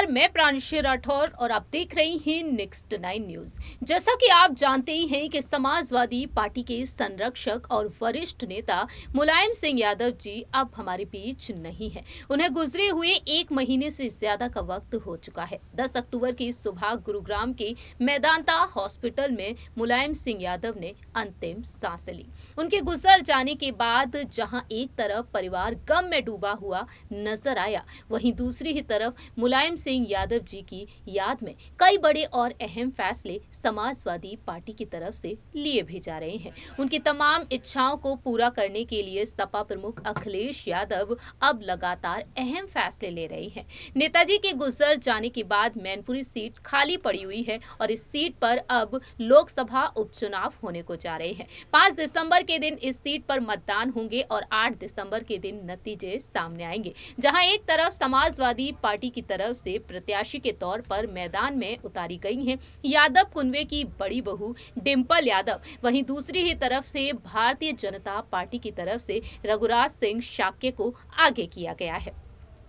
नमस्कार, मैं प्रांशु राठौर और आप देख रही हैं नेक्स्ट 9 न्यूज। जैसा कि आप जानते ही हैं कि समाजवादी पार्टी के संरक्षक और वरिष्ठ नेता मुलायम सिंह यादव जी अब हमारे बीच नहीं है। उन्हें गुजरे हुए 1 महीने से ज्यादा का वक्त हो चुका है। 10 अक्टूबर की सुबह गुरुग्राम के मैदांता हॉस्पिटल में मुलायम सिंह यादव ने अंतिम सांसें ली। उनके गुजर जाने के बाद जहां एक तरफ परिवार गम में डूबा हुआ नजर आया, वहीं दूसरी ही तरफ मुलायम सिंह यादव जी की याद में कई बड़े और अहम फैसले समाजवादी पार्टी की तरफ से लिए भी जा रहे हैं। उनकी तमाम इच्छाओं को पूरा करने के लिए सपा प्रमुख अखिलेश यादव अब लगातार अहम फैसले ले रहे हैं। नेताजी के गुजर जाने के बाद मैनपुरी सीट खाली पड़ी हुई है और इस सीट पर अब लोकसभा उपचुनाव होने को जा रहे हैं। 5 दिसंबर के दिन इस सीट पर मतदान होंगे और 8 दिसंबर के दिन नतीजे सामने आएंगे, जहां एक तरफ समाजवादी पार्टी की तरफ से प्रत्याशी के तौर पर मैदान में उतारी गई हैं यादव कुनबे की बड़ी बहू डिंपल यादव, वहीं दूसरी ही तरफ से भारतीय जनता पार्टी की तरफ से रघुराज सिंह शाक्य को आगे किया गया है।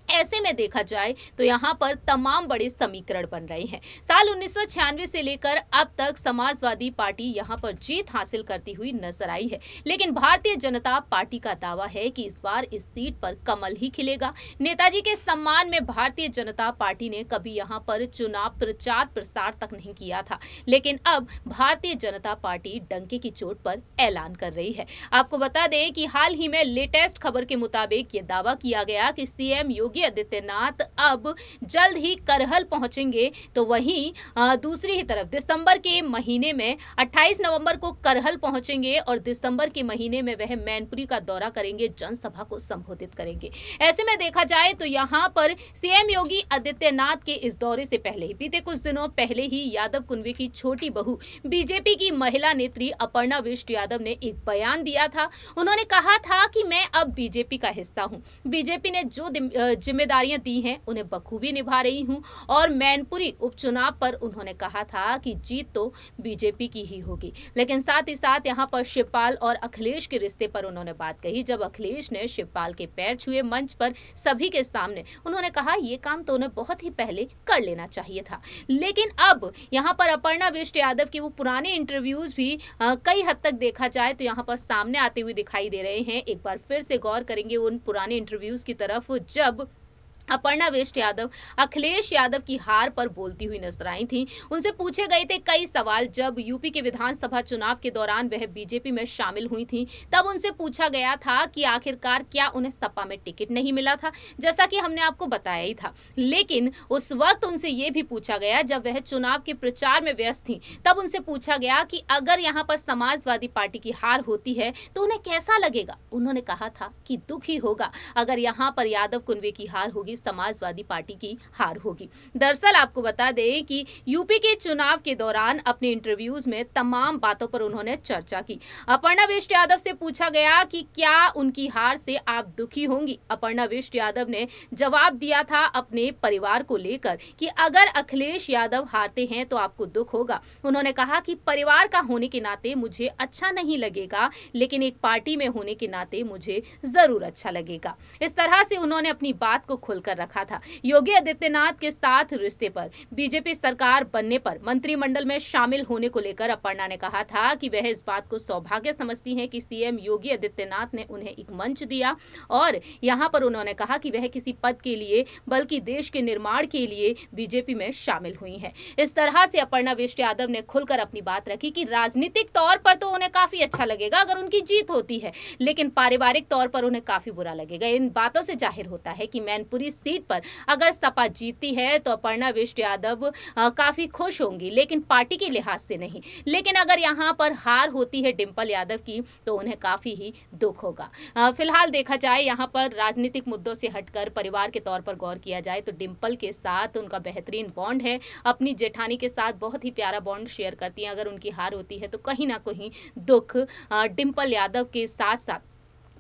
ऐसे में देखा जाए तो यहाँ पर तमाम बड़े समीकरण बन रहे हैं। साल 1996 से लेकर अब तक समाजवादी पार्टी यहाँ पर जीत हासिल करती हुई नजर आई है, लेकिन भारतीय जनता पार्टी का दावा है कि इस बार इस सीट पर कमल ही खिलेगा। नेताजी के सम्मान में भारतीय जनता पार्टी ने कभी यहाँ पर चुनाव प्रचार प्रसार तक नहीं किया था, लेकिन अब भारतीय जनता पार्टी डंके की चोट पर ऐलान कर रही है। आपको बता दें कि हाल ही में लेटेस्ट खबर के मुताबिक ये दावा किया गया कि सीएम योगी आदित्यनाथ अब जल्द ही करहल पहुंचेंगे, तो वहीं दूसरी ही तरफ दिसंबर के महीने में 28 नवंबर को करहल पहुंचेंगे और दिसंबर के महीने में वह मैनपुरी का दौरा करेंगे, जनसभा को संबोधित करेंगे। ऐसे में देखा जाए तो यहां पर सीएम योगी आदित्यनाथ के इस दौरे से पहले ही बीते कुछ दिनों पहले ही यादव कुनबे की छोटी बहू बीजेपी की महिला नेत्री अपर्णा बिष्ट यादव ने एक बयान दिया था। उन्होंने कहा था कि मैं अब बीजेपी का हिस्सा हूं, बीजेपी ने जो जिम्मेदारियां दी हैं उन्हें बखूबी निभा रही हूं और मैनपुरी उपचुनाव पर उन्होंने कहा था कि जीत तो बीजेपी की ही होगी। लेकिन साथ ही साथ यहां पर शिवपाल और अखिलेश के रिश्ते पर उन्होंने बात कही। जब अखिलेश ने शिवपाल के पैर छुए मंच पर सभी के सामने, उन्होंने कहा ये काम तो उन्हें बहुत ही पहले कर लेना चाहिए था। लेकिन अब यहां पर अपर्णा बिष्ट यादव के वो पुराने इंटरव्यूज भी कई हद तक देखा जाए तो यहां पर सामने आते हुए दिखाई दे रहे हैं। एक बार फिर से गौर करेंगे उन पुराने इंटरव्यूज की तरफ, जब अपर्णा बिष्ट यादव अखिलेश यादव की हार पर बोलती हुई नजर आई थी। उनसे पूछे गए थे कई सवाल। जब यूपी के विधानसभा चुनाव के दौरान वह बीजेपी में शामिल हुई थी, तब उनसे पूछा गया था कि आखिरकार क्या उन्हें सपा में टिकट नहीं मिला था, जैसा कि हमने आपको बताया ही था। लेकिन उस वक्त उनसे यह भी पूछा गया, जब वह चुनाव के प्रचार में व्यस्त थी, तब उनसे पूछा गया कि अगर यहाँ पर समाजवादी पार्टी की हार होती है तो उन्हें कैसा लगेगा। उन्होंने कहा था कि दुख ही होगा अगर यहाँ पर यादव कुनबे की हार होगी, समाजवादी पार्टी की हार होगी। दरअसल आपको बता दें कि यूपी के चुनाव के दौरान अपने इंटरव्यूज में तमाम बातों पर उन्होंने चर्चा की। अपर्णा बिष्ट यादव से पूछा गया कि क्या उनकी हार से आप दुखी होंगी। अपर्णा बिष्ट यादव ने जवाब दिया था अपने परिवार को लेकर कि अगर अखिलेश यादव हारते हैं तो आपको दुख होगा। उन्होंने कहा कि परिवार का होने के नाते मुझे अच्छा नहीं लगेगा, लेकिन एक पार्टी में होने के नाते मुझे जरूर अच्छा लगेगा। इस तरह से उन्होंने अपनी बात को खुलकर रखा था। योगी आदित्यनाथ के साथ रिश्ते पर, बीजेपी सरकार बनने पर, मंत्रिमंडल में शामिल होने को लेकर अपर्णा ने कहा था कि वह इस बात को सौभाग्य समझती हैं कि सीएम योगी आदित्यनाथ ने उन्हें एक मंच दिया और यहां पर उन्होंने कहा कि वह किसी पद के लिए बल्कि देश के निर्माण के लिए बीजेपी में शामिल हुई हैं। इस तरह से अपर्णा बिष्ट यादव ने खुलकर अपनी बात रखी कि राजनीतिक तौर पर तो उन्हें काफी अच्छा लगेगा अगर उनकी जीत होती है, लेकिन पारिवारिक तौर पर उन्हें काफी बुरा लगेगा। इन बातों से जाहिर होता है कि मैनपुरी सीट पर अगर सपा जीतती है तो अपर्णा बिष्ट यादव काफी खुश होंगी, लेकिन पार्टी के लिहाज से नहीं। लेकिन अगर यहाँ पर हार होती है डिंपल यादव की तो उन्हें काफी ही दुख होगा। फिलहाल देखा जाए यहाँ पर राजनीतिक मुद्दों से हटकर परिवार के तौर पर गौर किया जाए तो डिंपल के साथ उनका बेहतरीन बॉन्ड है। अपनी जेठानी के साथ बहुत ही प्यारा बॉन्ड शेयर करती हैं। अगर उनकी हार होती है तो कहीं ना कहीं दुख डिंपल यादव के साथ साथ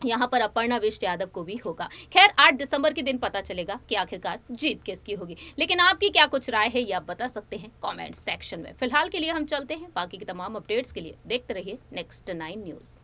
यहाँ पर अपर्णा बिष्ट यादव को भी होगा। खैर 8 दिसंबर के दिन पता चलेगा कि आखिरकार जीत किसकी होगी, लेकिन आपकी क्या कुछ राय है ये आप बता सकते हैं कमेंट सेक्शन में। फिलहाल के लिए हम चलते हैं, बाकी की तमाम अपडेट्स के लिए देखते रहिए नेक्स्ट 9 न्यूज।